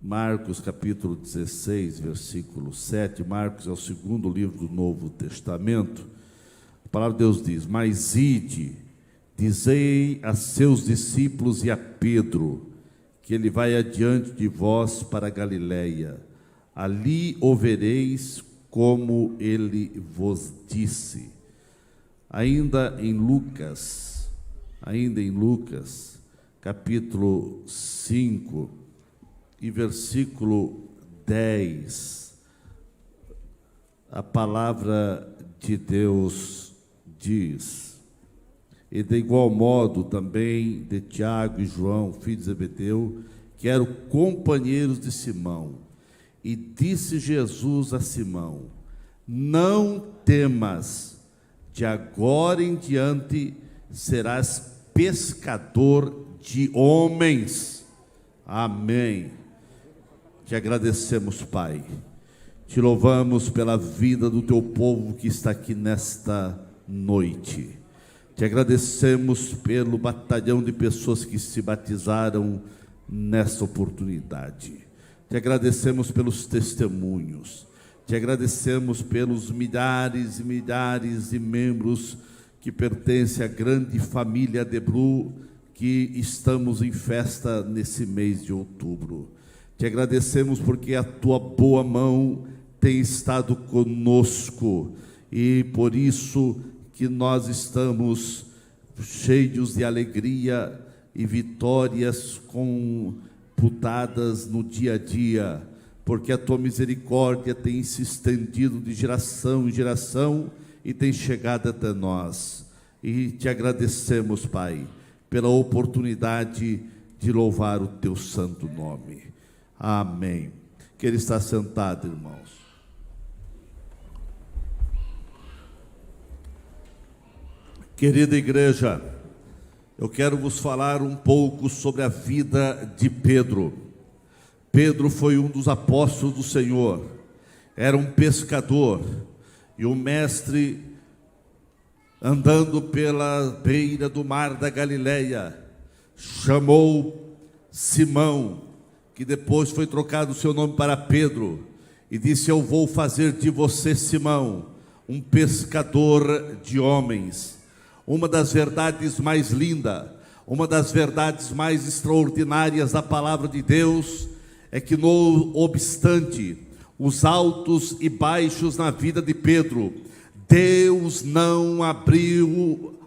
Marcos capítulo 16, versículo 7. Marcos é o segundo livro do Novo Testamento. A palavra de Deus diz: mas ide, dizei a seus discípulos e a Pedro, que ele vai adiante de vós para a Galileia. Ali o vereis como ele vos disse. Ainda em Lucas, capítulo 5 e versículo 10, a palavra de Deus diz: e de igual modo também de Tiago e João, filhos de Zebedeu, que eram companheiros de Simão. E disse Jesus a Simão: não temas, de agora em diante serás pescador de homens. Amém. Te agradecemos, Pai. Te louvamos pela vida do teu povo que está aqui nesta noite. Te agradecemos pelo batalhão de pessoas que se batizaram nessa oportunidade. Te agradecemos pelos testemunhos. Te agradecemos pelos milhares e milhares de membros que pertencem à grande família Debru, que estamos em festa nesse mês de outubro. Te agradecemos porque a tua boa mão tem estado conosco, e por isso que nós estamos cheios de alegria e vitórias computadas no dia a dia, porque a tua misericórdia tem se estendido de geração em geração e tem chegado até nós. E te agradecemos, Pai, pela oportunidade de louvar o teu santo nome. Amém. Que ele está sentado, irmãos. Querida igreja, eu quero vos falar um pouco sobre a vida de Pedro. Pedro foi um dos apóstolos do Senhor, era um pescador, e o mestre, andando pela beira do mar da Galileia, chamou Simão, que depois foi trocado o seu nome para Pedro, e disse: eu vou fazer de você, Simão, um pescador de homens. Uma das verdades mais lindas, uma das verdades mais extraordinárias da palavra de Deus é que, não obstante os altos e baixos na vida de Pedro, Deus não abriu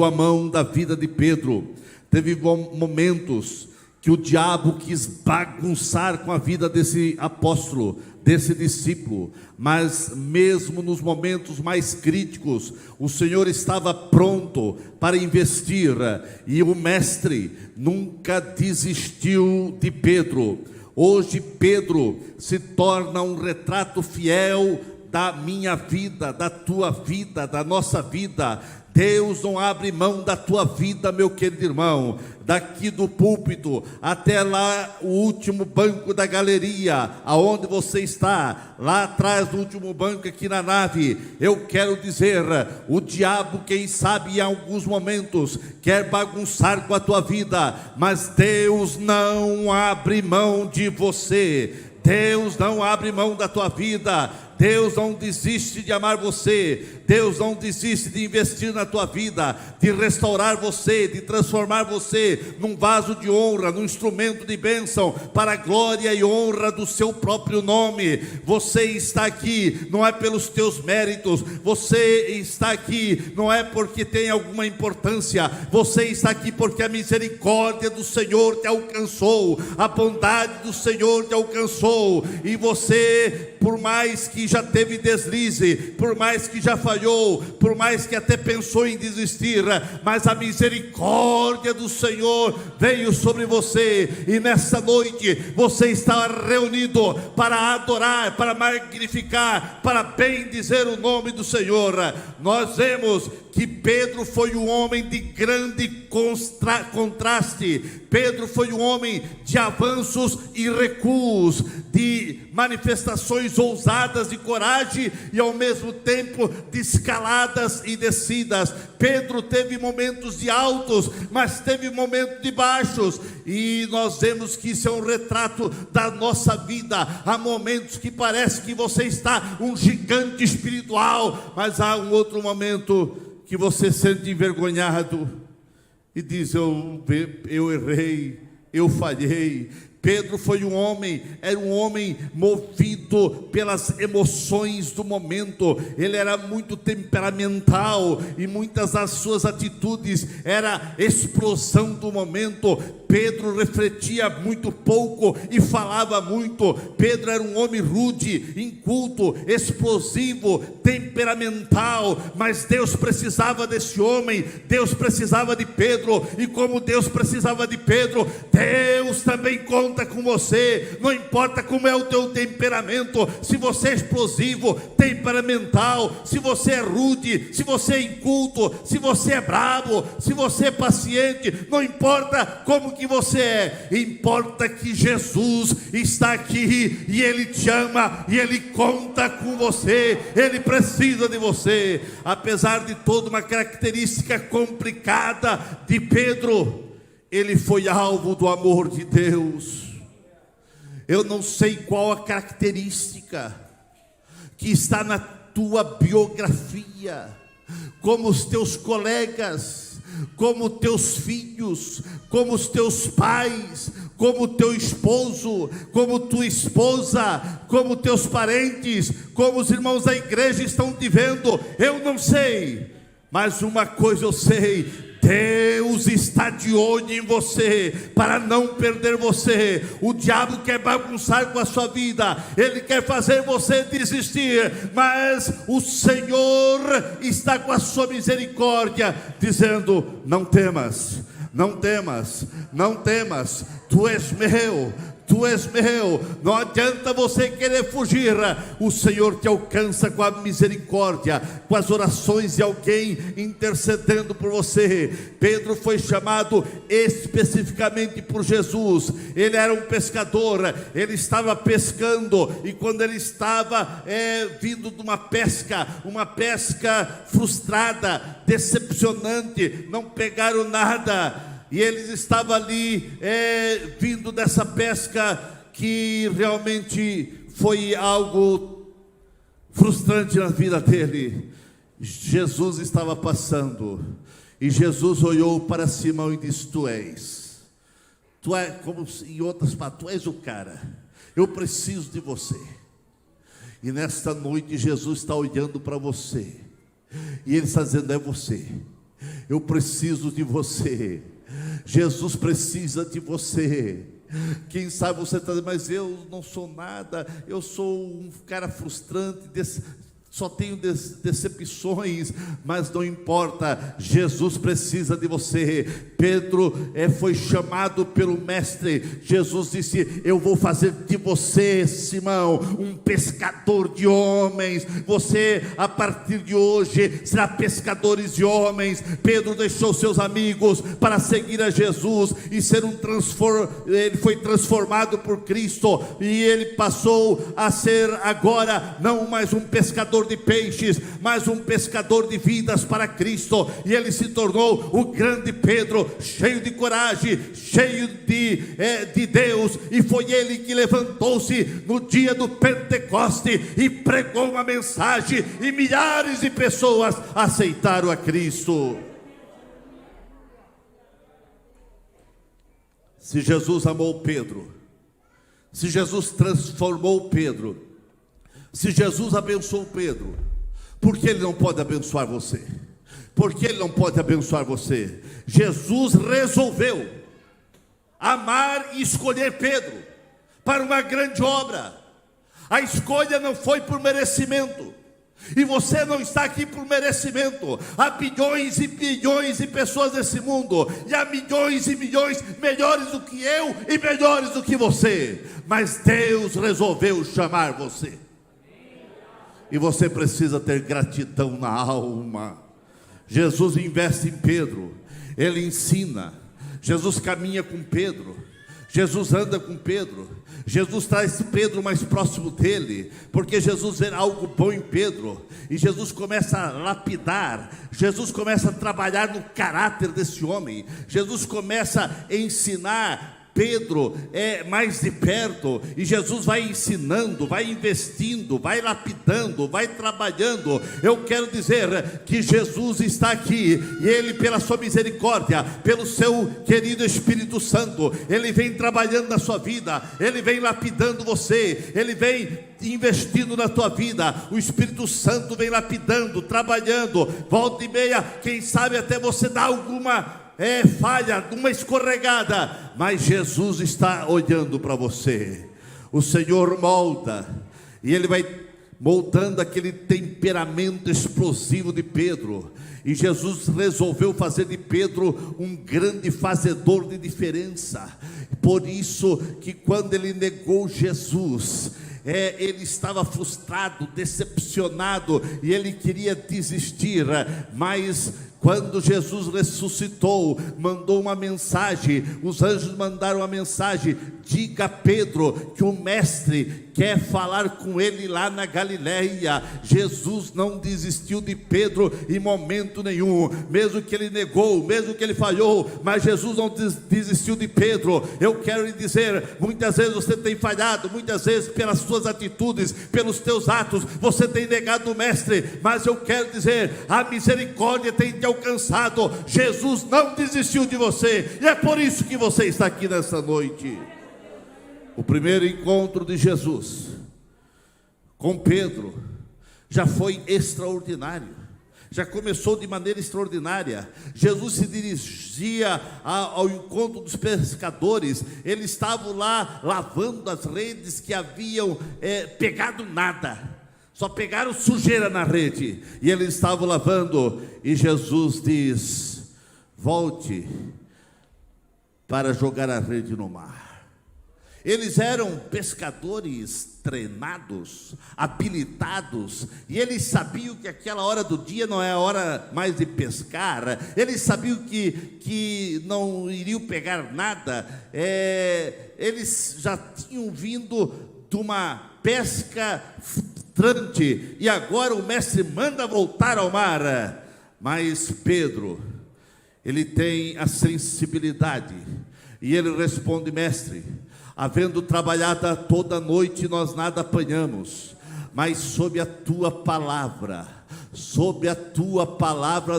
a mão da vida de Pedro. Teve momentos que o diabo quis bagunçar com a vida desse apóstolo, desse discípulo, mas mesmo nos momentos mais críticos, o Senhor estava pronto para investir, e o mestre nunca desistiu de Pedro. Hoje Pedro se torna um retrato fiel da minha vida, da tua vida, da nossa vida. Deus não abre mão da tua vida, meu querido irmão. Daqui do púlpito até lá o último banco da galeria, aonde você está, lá atrás do último banco aqui na nave, eu quero dizer, o diabo, quem sabe em alguns momentos quer bagunçar com a tua vida, mas Deus não abre mão de você. Deus não abre mão da tua vida. Deus não desiste de amar você. Deus não desiste de investir na tua vida, de restaurar você, de transformar você num vaso de honra, num instrumento de bênção, para a glória e honra do seu próprio nome. Você está aqui, não é pelos teus méritos. Você está aqui, não é porque tem alguma importância. Você está aqui porque a misericórdia do Senhor te alcançou, a bondade do Senhor te alcançou. E você, por mais que já teve deslize, por mais que já falhou, por mais que até pensou em desistir, mas a misericórdia do Senhor veio sobre você, e nessa noite você está reunido para adorar, para magnificar, para bendizer o nome do Senhor. Nós vemos que que Pedro foi um homem de grande contraste. Pedro foi um homem de avanços e recuos, de manifestações ousadas de coragem e ao mesmo tempo de escaladas e descidas. Pedro teve momentos de altos, mas teve momentos de baixos, e nós vemos que isso é um retrato da nossa vida. Há momentos que parece que você está um gigante espiritual, mas há um outro momento que você se sente envergonhado e diz: eu errei, eu falhei. Pedro foi um homem, era um homem movido pelas emoções do momento. Ele era muito temperamental e muitas das suas atitudes era explosão do momento. Pedro refletia muito pouco e falava muito. Pedro era um homem rude, inculto, explosivo, temperamental, mas Deus precisava desse homem. Deus precisava de Pedro, e como Deus precisava de Pedro, Deus também conta com você. Não importa como é o teu temperamento, se você é explosivo, temperamental, se você é rude, se você é inculto, se você é bravo, se você é paciente, não importa como que você é, importa que Jesus está aqui e Ele te ama e Ele conta com você. Ele precisa de você. Apesar de toda uma característica complicada de Pedro, ele foi alvo do amor de Deus. Eu não sei qual a característica que está na tua biografia, como os teus colegas, como teus filhos, como os teus pais, como teu esposo, como tua esposa, como teus parentes, como os irmãos da igreja estão te vendo. Eu não sei, mas uma coisa eu sei: Deus está de olho em você, para não perder você. O diabo quer bagunçar com a sua vida, ele quer fazer você desistir, mas o Senhor está com a sua misericórdia, dizendo: não temas, não temas, não temas, tu és meu. Tu és meu, não adianta você querer fugir. O Senhor te alcança com a misericórdia, com as orações de alguém intercedendo por você. Pedro foi chamado especificamente por Jesus. Ele era um pescador, ele estava pescando, e quando ele estava vindo de uma pesca frustrada, decepcionante, não pegaram nada. E eles estavam ali vindo dessa pesca que realmente foi algo frustrante na vida dele. Jesus estava passando, e Jesus olhou para Simão e disse: tu és, como em outras palavras, tu és o cara, eu preciso de você. E nesta noite Jesus está olhando para você, e Ele está dizendo: é você, eu preciso de você. Jesus precisa de você. Quem sabe você está dizendo: mas eu não sou nada, eu sou um cara frustrante, só tenho decepções. Mas não importa, Jesus precisa de você. Pedro foi chamado pelo mestre. Jesus disse: eu vou fazer de você, Simão, um pescador de homens. Você, a partir de hoje, será pescadores de homens. Pedro deixou seus amigos para seguir a Jesus e ser ele foi transformado por Cristo, e ele passou a ser agora não mais um pescador de peixes, mas um pescador de vidas para Cristo. E ele se tornou o grande Pedro, cheio de coragem, cheio de Deus. E foi ele que levantou-se no dia do Pentecoste e pregou uma mensagem, e milhares de pessoas aceitaram a Cristo. Se Jesus amou Pedro, se Jesus transformou Pedro, se Jesus abençoou Pedro, por que Ele não pode abençoar você? Por que Ele não pode abençoar você? Jesus resolveu amar e escolher Pedro para uma grande obra. A escolha não foi por merecimento, e você não está aqui por merecimento. Há bilhões e bilhões de pessoas nesse mundo, e há milhões e milhões melhores do que eu e melhores do que você, mas Deus resolveu chamar você. E você precisa ter gratidão na alma. Jesus investe em Pedro, ele ensina, Jesus caminha com Pedro, Jesus anda com Pedro, Jesus traz Pedro mais próximo dele, porque Jesus vê algo bom em Pedro, e Jesus começa a lapidar, Jesus começa a trabalhar no caráter desse homem, Jesus começa a ensinar Pedro mais de perto, e Jesus vai ensinando, vai investindo, vai lapidando, vai trabalhando. Eu quero dizer que Jesus está aqui, e Ele, pela sua misericórdia, pelo seu querido Espírito Santo, Ele vem trabalhando na sua vida, Ele vem lapidando você, Ele vem investindo na tua vida. O Espírito Santo vem lapidando, trabalhando. Volta e meia, quem sabe até você dá alguma falha, uma escorregada, mas Jesus está olhando para você. O Senhor molda, e Ele vai moldando aquele temperamento explosivo de Pedro, e Jesus resolveu fazer de Pedro um grande fazedor de diferença. Por isso que quando ele negou Jesus, ele estava frustrado, decepcionado, e ele queria desistir, mas quando Jesus ressuscitou, mandou uma mensagem, os anjos mandaram uma mensagem: diga a Pedro que o mestre quer falar com ele lá na Galileia. Jesus não desistiu de Pedro em momento nenhum, mesmo que ele negou, mesmo que ele falhou, mas Jesus não desistiu de Pedro. Eu quero lhe dizer, muitas vezes você tem falhado, muitas vezes pelas suas atitudes, pelos teus atos, você tem negado o mestre, mas eu quero dizer, a misericórdia tem te alcançado. Jesus não desistiu de você, e é por isso que você está aqui nessa noite. O primeiro encontro de Jesus com Pedro já foi extraordinário, já começou de maneira extraordinária. Jesus se dirigia ao encontro dos pescadores, eles estavam lá lavando as redes que haviam pegado nada, só pegaram sujeira na rede, e eles estavam lavando, e Jesus diz: volte para jogar a rede no mar. Eles eram pescadores treinados, habilitados, e eles sabiam que aquela hora do dia não é a hora mais de pescar. Eles sabiam que não iriam pegar nada. Eles já tinham vindo de uma pesca frustrante, e agora o mestre manda voltar ao mar. Mas Pedro, ele tem a sensibilidade, e ele responde: mestre, havendo trabalhado toda a noite, nós nada apanhamos, mas sob a tua palavra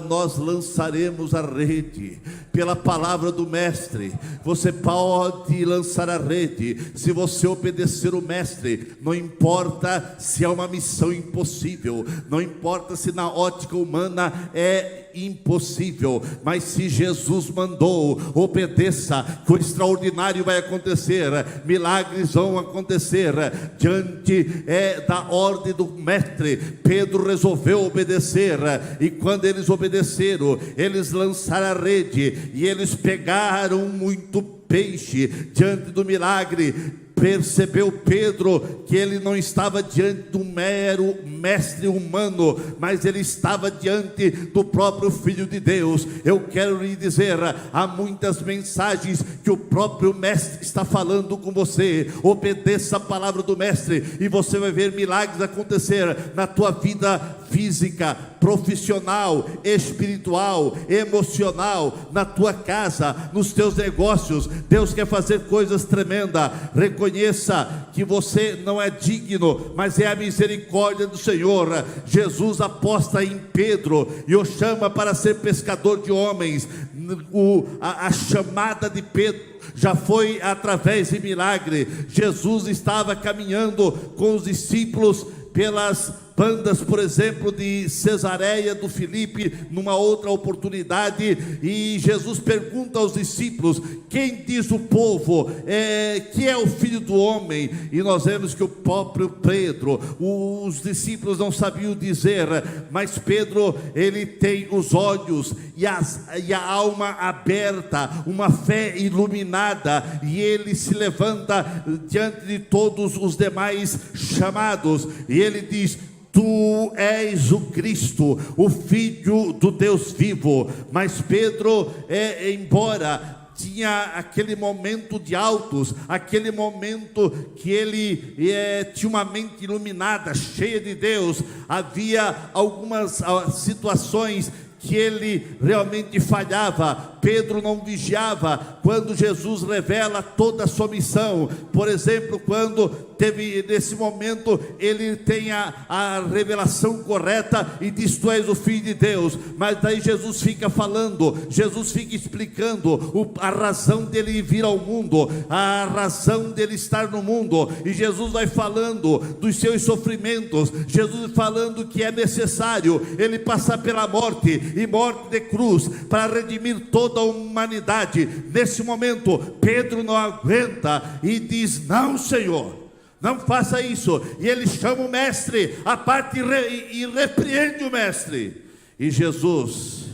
nós lançaremos a rede. Pela palavra do mestre, você pode lançar a rede, se você obedecer o mestre. Não importa se é uma missão impossível, não importa se na ótica humana é impossível, mas se Jesus mandou, obedeça, que o extraordinário vai acontecer, milagres vão acontecer, diante da ordem do mestre. Pedro resolveu obedecer, e quando eles obedeceram, eles lançaram a rede, e eles pegaram muito peixe. Diante do milagre, percebeu Pedro que ele não estava diante de um mero mestre humano, mas ele estava diante do próprio Filho de Deus. Eu quero lhe dizer, há muitas mensagens que o próprio mestre está falando com você. Obedeça a palavra do mestre, e você vai ver milagres acontecer na tua vida física, profissional, espiritual, emocional, na tua casa, nos teus negócios. Deus quer fazer coisas tremendas. Reconheça que você não é digno, mas é a misericórdia do Senhor. Jesus aposta em Pedro e o chama para ser pescador de homens. A chamada de Pedro já foi através de milagre. Jesus estava caminhando com os discípulos pelas bandas, por exemplo, de Cesareia do Filipe, numa outra oportunidade, e Jesus pergunta aos discípulos: quem diz o povo que é o Filho do Homem? E nós vemos que o próprio Pedro, os discípulos não sabiam dizer, mas Pedro, ele tem os olhos e a alma aberta, uma fé iluminada, e ele se levanta diante de todos os demais chamados, e ele diz: tu és o Cristo, o Filho do Deus vivo. Mas Pedro, embora tinha aquele momento de altos, aquele momento que ele tinha uma mente iluminada, cheia de Deus, havia algumas situações que ele realmente falhava. Pedro não vigiava quando Jesus revela toda a sua missão. Por exemplo, quando teve nesse momento, ele tem a revelação correta e diz: tu és o Filho de Deus. Mas daí Jesus fica falando, Jesus fica explicando a razão dele vir ao mundo, a razão dele estar no mundo. E Jesus vai falando dos seus sofrimentos, Jesus falando que é necessário ele passar pela morte, e morte de cruz, para redimir toda a humanidade. Nesse momento, Pedro não aguenta e diz: não, Senhor, não faça isso. E ele chama o mestre à parte e repreende o mestre. E Jesus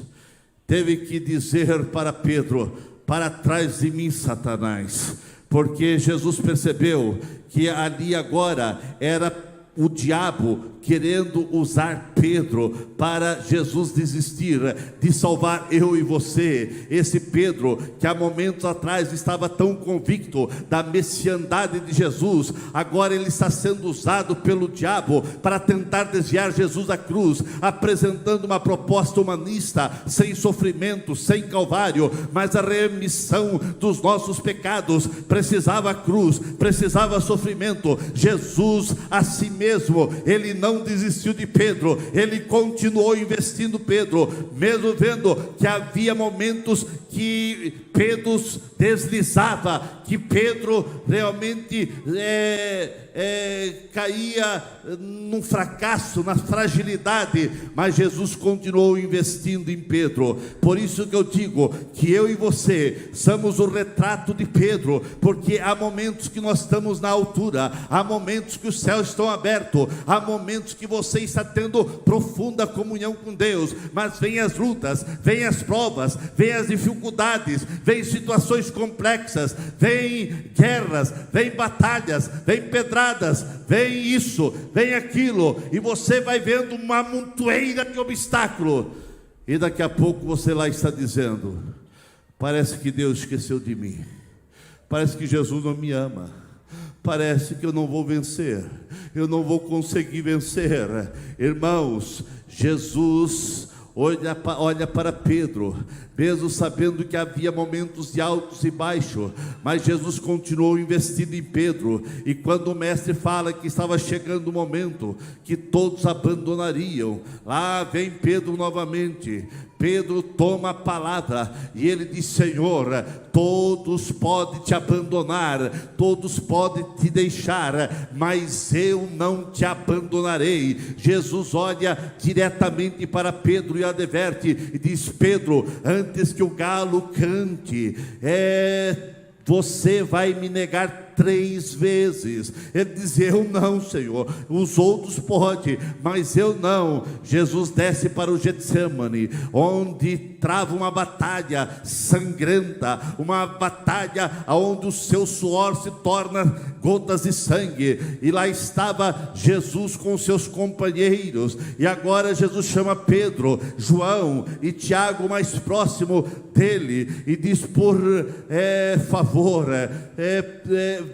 teve que dizer para Pedro: para trás de mim, Satanás. Porque Jesus percebeu que ali agora era o diabo querendo usar Pedro para Jesus desistir de salvar eu e você. Esse Pedro que há momentos atrás estava tão convicto da messiandade de Jesus, agora ele está sendo usado pelo diabo para tentar desviar Jesus da cruz, apresentando uma proposta humanista, sem sofrimento, sem calvário. Mas a remissão dos nossos pecados precisava cruz, precisava sofrimento. Jesus a si mesmo, ele não desistiu de Pedro, ele continuou investindo Pedro, mesmo vendo que havia momentos que Pedro deslizava, que Pedro realmente caía num fracasso, na fragilidade, mas Jesus continuou investindo em Pedro. Por isso que eu digo que eu e você somos o retrato de Pedro, porque há momentos que nós estamos na altura, há momentos que os céus estão abertos, há momentos que você está tendo profunda comunhão com Deus, mas vem as lutas, vem as provas, vem as dificuldades, vem situações complexas, vem guerras, vem batalhas, vem pedradas, vem isso, vem aquilo, e você vai vendo uma montoeira de obstáculo, e daqui a pouco você lá está dizendo: parece que Deus esqueceu de mim, parece que Jesus não me ama, parece que eu não vou vencer, eu não vou conseguir vencer. Irmãos, Jesus olha para Pedro, mesmo sabendo que havia momentos de altos e baixos, mas Jesus continuou investindo em Pedro. E quando o mestre fala que estava chegando o momento que todos abandonariam, lá vem Pedro novamente. Pedro toma a palavra e ele diz: Senhor, todos podem te abandonar, todos podem te deixar, mas eu não te abandonarei. Jesus olha diretamente para Pedro e adverte e diz: Pedro, antes que o galo cante, você vai me negar 3 vezes. Ele diz: eu não, Senhor, os outros podem, mas eu não. Jesus desce para o Getsemane, onde trava uma batalha sangrenta, uma batalha onde o seu suor se torna gotas de sangue, e lá estava Jesus com seus companheiros. E agora Jesus chama Pedro, João e Tiago mais próximo dele, e diz: por favor,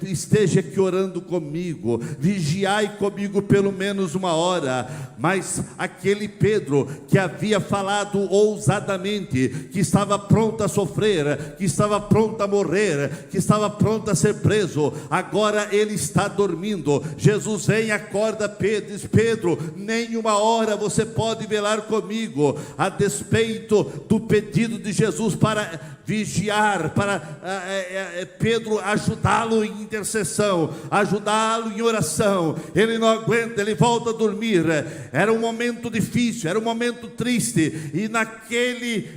esteja aqui orando comigo, vigiai comigo pelo menos 1 hora. Mas aquele Pedro que havia falado ousadamente, que estava pronto a sofrer, que estava pronto a morrer, que estava pronto a ser preso, agora ele está dormindo. Jesus vem, acorda Pedro, diz: Pedro, nem 1 hora você pode velar comigo. A despeito do pedido de Jesus para vigiar, para Pedro ajudá-lo em intercessão, ajudá-lo em oração, ele não aguenta, ele volta a dormir. Era um momento difícil, era um momento triste, e naquele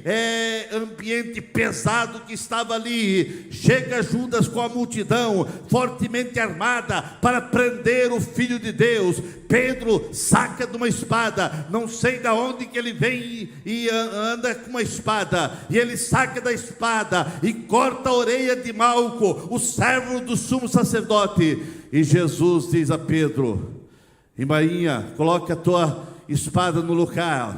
ambiente pesado que estava ali, chega Judas com a multidão fortemente armada para prender o Filho de Deus. Pedro saca de uma espada, não sei de onde que ele vem e anda com uma espada, e ele saca da espada e corta a orelha de Malco, o servo do sumo sacerdote. E Jesus diz a Pedro: Irmãinha, coloque a tua espada no lugar,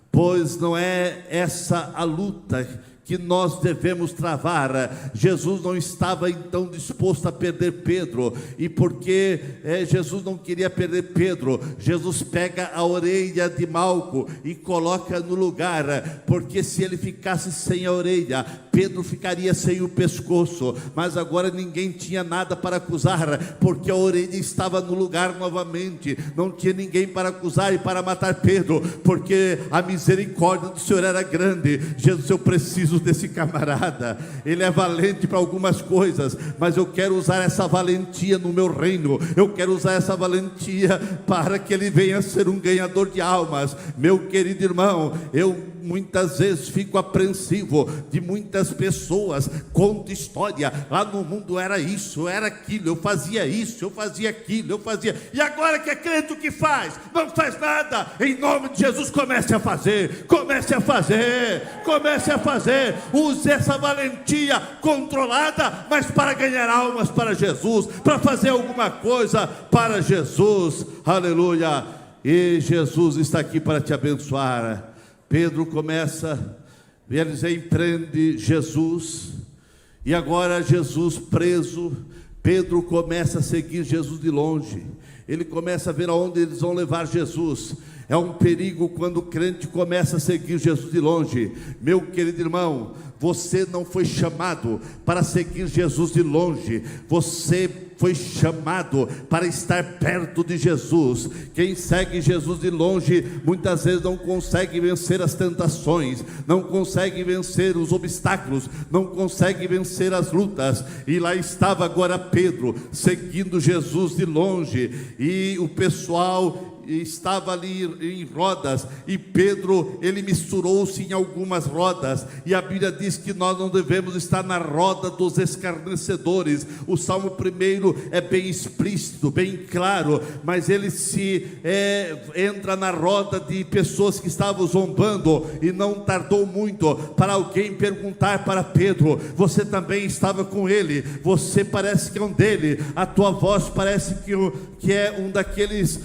pois não é essa a luta que nós devemos travar. Jesus não estava então disposto a perder Pedro, e porque Jesus não queria perder Pedro, Jesus pega a orelha de Malco e coloca no lugar, porque se ele ficasse sem a orelha, Pedro ficaria sem o pescoço, mas agora ninguém tinha nada para acusar, porque a orelha estava no lugar novamente, não tinha ninguém para acusar e para matar Pedro, porque a misericórdia do Senhor era grande. Jesus, eu preciso desse camarada, ele é valente para algumas coisas, mas eu quero usar essa valentia no meu reino, eu quero usar essa valentia para que ele venha ser um ganhador de almas. Meu querido irmão, eu muitas vezes fico apreensivo de muitas pessoas, conto história, lá no mundo era isso, era aquilo, eu fazia isso, eu fazia aquilo, eu fazia, e agora que é crente o que faz? Não faz nada. Em nome de Jesus, comece a fazer, comece a fazer, comece a fazer, use essa valentia controlada, mas para ganhar almas para Jesus, para fazer alguma coisa para Jesus, aleluia. E Jesus está aqui para te abençoar. Pedro começa, eles empreendem Jesus, e agora Jesus preso, Pedro começa a seguir Jesus de longe, ele começa a ver aonde eles vão levar Jesus. É um perigo quando o crente começa a seguir Jesus de longe. Meu querido irmão, você não foi chamado para seguir Jesus de longe, você foi chamado para estar perto de Jesus. Quem segue Jesus de longe, muitas vezes não consegue vencer as tentações, não consegue vencer os obstáculos, não consegue vencer as lutas. E lá estava agora Pedro, seguindo Jesus de longe, e o pessoal estava ali em rodas, e Pedro, ele misturou-se em algumas rodas, e a Bíblia diz que nós não devemos estar na roda dos escarnecedores. O Salmo 1 é bem explícito, bem claro, mas ele entra na roda de pessoas que estavam zombando, e não tardou muito para alguém perguntar para Pedro: você também estava com ele? Você parece que é um dele, a tua voz parece que é um daqueles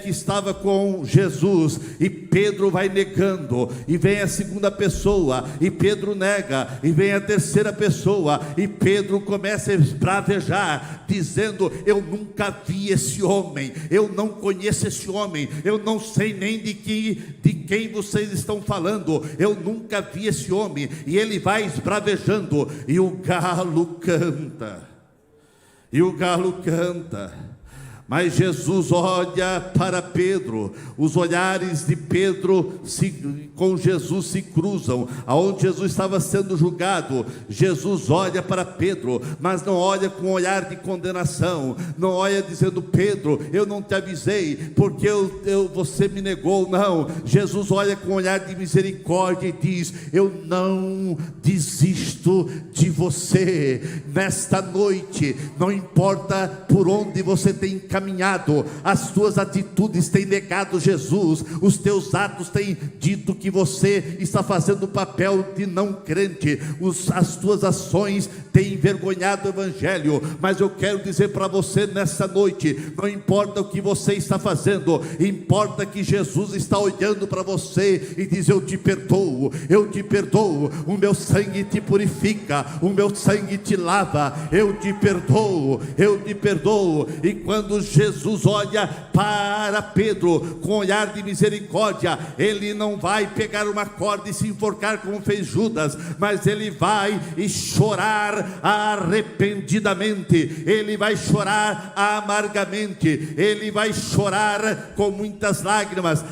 que estava com Jesus. E Pedro vai negando, e vem a segunda pessoa, e Pedro nega, e vem a terceira pessoa, e Pedro começa a esbravejar, dizendo: eu nunca vi esse homem, eu não conheço esse homem, eu não sei nem de quem vocês estão falando, eu nunca vi esse homem. E ele vai esbravejando, e o galo canta, mas Jesus olha para Pedro, os olhares de Pedro com Jesus se cruzam, aonde Jesus estava sendo julgado. Jesus olha para Pedro, mas não olha com um olhar de condenação, não olha dizendo: Pedro, eu não te avisei, porque você me negou. Não, Jesus olha com um olhar de misericórdia e diz: eu não desisto de você. Nesta noite, não importa por onde você tem caminhado, as tuas atitudes têm negado Jesus, os teus atos têm dito que você está fazendo o papel de não crente, as tuas ações têm envergonhado o Evangelho. Mas eu quero dizer para você nessa noite: não importa o que você está fazendo, importa que Jesus está olhando para você e diz: eu te perdoo, o meu sangue te purifica, o meu sangue te lava, eu te perdoo. E quando Jesus olha para Pedro com olhar de misericórdia, ele não vai pegar uma corda e se enforcar como fez Judas, mas ele vai chorar arrependidamente, ele vai chorar amargamente, ele vai chorar com muitas lágrimas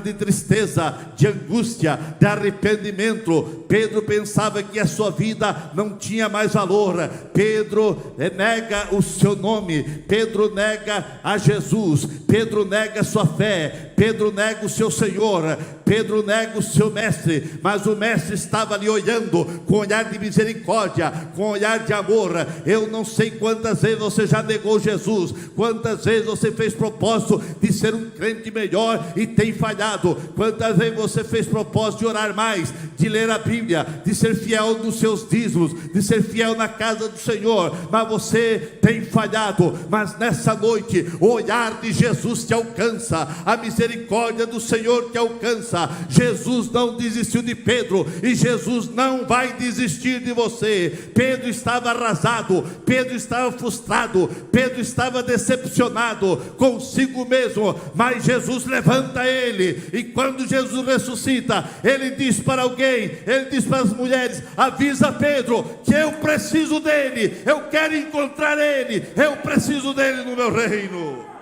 de tristeza, de angústia, de arrependimento. Pedro pensava que a sua vida não tinha mais valor. Pedro nega o seu nome, Pedro nega a Jesus, Pedro nega a sua fé, Pedro nega o seu Senhor, Pedro nega o seu mestre, mas o mestre estava ali olhando com olhar de misericórdia, com olhar de amor. Eu não sei quantas vezes você já negou Jesus, quantas vezes você fez propósito de ser um crente melhor e tem falhado, quantas vezes você fez propósito de orar mais, de ler a Bíblia, de ser fiel nos seus dízimos, de ser fiel na casa do Senhor, mas você tem falhado. Mas nessa noite o olhar de Jesus te alcança, a misericórdia do Senhor te alcança. Jesus não desistiu de Pedro e Jesus não vai desistir de você. Pedro estava arrasado, Pedro estava frustrado, Pedro estava decepcionado consigo mesmo, mas Jesus levanta ele, e quando Jesus ressuscita, ele diz para alguém, ele diz para as mulheres: avisa Pedro que eu preciso dele, eu quero encontrar ele, eu preciso dele no meu reino.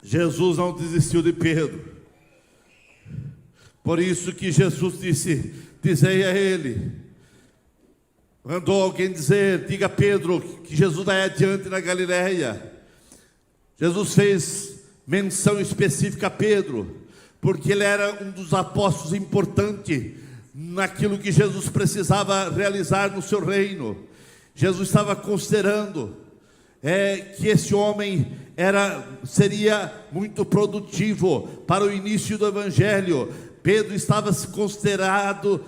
Jesus não desistiu de Pedro. Por isso que Jesus disse: dizei a ele. Mandou alguém dizer: diga a Pedro que Jesus vai adiante na Galileia. Jesus fez menção específica a Pedro, porque ele era um dos apóstolos importantes naquilo que Jesus precisava realizar no seu reino. Jesus estava considerando que esse homem seria muito produtivo para o início do Evangelho. Pedro estava se considerando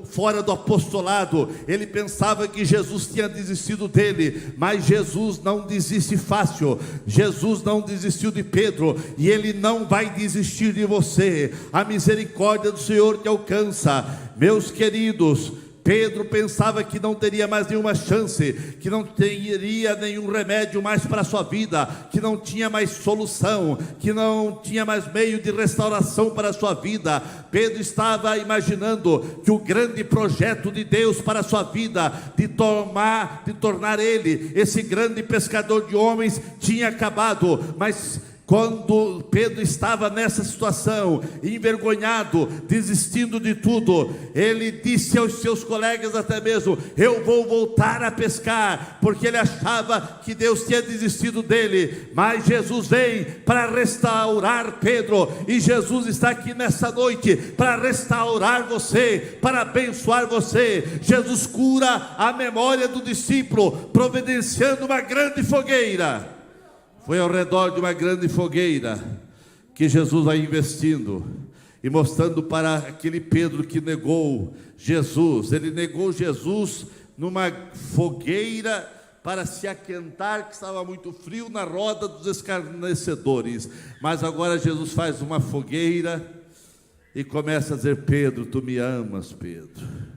fora do apostolado. Ele pensava que Jesus tinha desistido dele, mas Jesus não desiste fácil. Jesus não desistiu de Pedro, e ele não vai desistir de você. A misericórdia do Senhor te alcança. Meus queridos, Pedro pensava que não teria mais nenhuma chance, que não teria nenhum remédio mais para a sua vida, que não tinha mais solução, que não tinha mais meio de restauração para a sua vida. Pedro estava imaginando que o grande projeto de Deus para a sua vida, de tornar ele esse grande pescador de homens, tinha acabado. Mas quando Pedro estava nessa situação, envergonhado, desistindo de tudo, ele disse aos seus colegas até mesmo: eu vou voltar a pescar, porque ele achava que Deus tinha desistido dele. Mas Jesus vem para restaurar Pedro, e Jesus está aqui nessa noite para restaurar você, para abençoar você. Jesus cura a memória do discípulo, providenciando uma grande fogueira. Foi ao redor de uma grande fogueira que Jesus vai investindo e mostrando para aquele Pedro que negou Jesus. Ele negou Jesus numa fogueira para se aquentar, que estava muito frio, na roda dos escarnecedores. Mas agora Jesus faz uma fogueira e começa a dizer: Pedro, tu me amas, Pedro.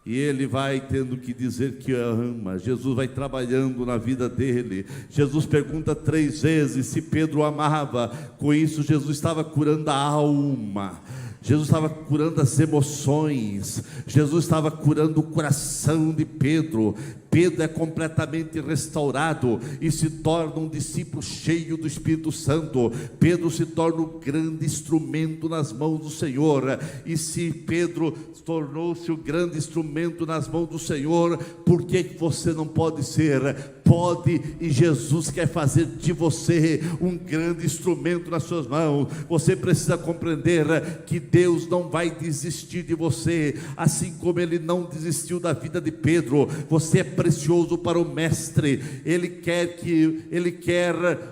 E ele vai tendo que dizer que ama. Jesus vai trabalhando na vida dele. Jesus pergunta 3 vezes se Pedro amava. Com isso Jesus estava curando a alma, Jesus estava curando as emoções, Jesus estava curando o coração de Pedro. Pedro é completamente restaurado e se torna um discípulo cheio do Espírito Santo. Pedro se torna um grande instrumento nas mãos do Senhor. E se Pedro tornou-se um grande instrumento nas mãos do Senhor, por que você não pode ser? Pode, e Jesus quer fazer de você um grande instrumento nas suas mãos. Você precisa compreender que Deus não vai desistir de você, assim como Ele não desistiu da vida de Pedro. Você é precioso para o Mestre. Ele quer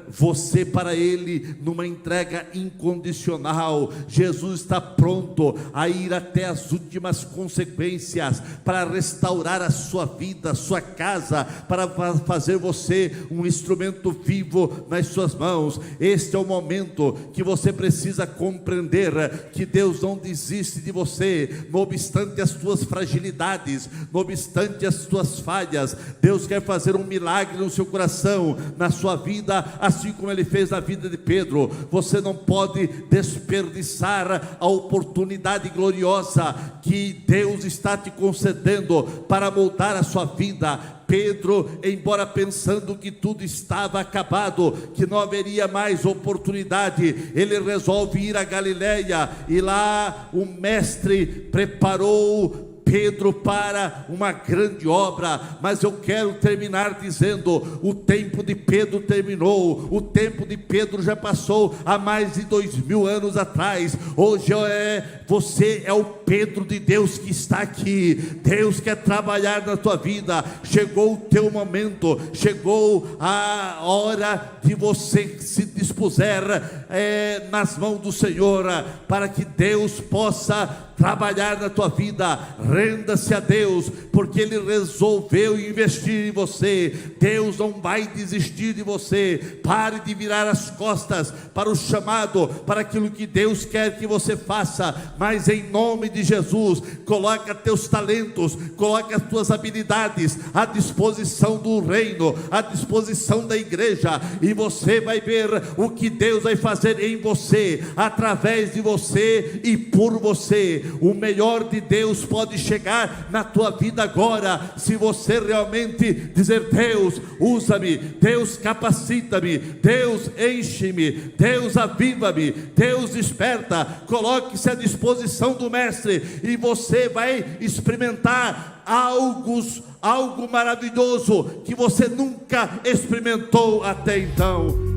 você para Ele numa entrega incondicional. Jesus está pronto a ir até as últimas consequências para restaurar a sua vida, a sua casa, para fazer você um instrumento vivo nas suas mãos. Este é o momento que você precisa compreender que Deus não desiste de você, não obstante as tuas fragilidades, não obstante as tuas falhas. Deus quer fazer um milagre no seu coração, na sua vida, assim como Ele fez na vida de Pedro. Você não pode desperdiçar a oportunidade gloriosa que Deus está te concedendo para moldar a sua vida. Pedro, embora pensando que tudo estava acabado, que não haveria mais oportunidade, ele resolve ir a Galileia, e lá o Mestre preparou Pedro para uma grande obra. Mas eu quero terminar dizendo: o tempo de Pedro terminou, o tempo de Pedro já passou há mais de 2000 anos atrás. Hoje você é o Pedro de Deus que está aqui. Deus quer trabalhar na tua vida. Chegou o teu momento, chegou a hora de você se dispuser nas mãos do Senhor, para que Deus possa trabalhar na tua vida. Renda-se a Deus, porque Ele resolveu investir em você. Deus não vai desistir de você. Pare de virar as costas para o chamado, para aquilo que Deus quer que você faça, mas em nome de Jesus, coloca teus talentos, coloca as tuas habilidades à disposição do reino, à disposição da igreja, e você vai ver o que Deus vai fazer em você, através de você e por você. O melhor de Deus pode chegar na tua vida agora, se você realmente dizer: Deus, usa-me, Deus, capacita-me, Deus, enche-me, Deus, aviva-me, Deus, desperta. Coloque-se à disposição do Mestre, e você vai experimentar algo maravilhoso que você nunca experimentou até então.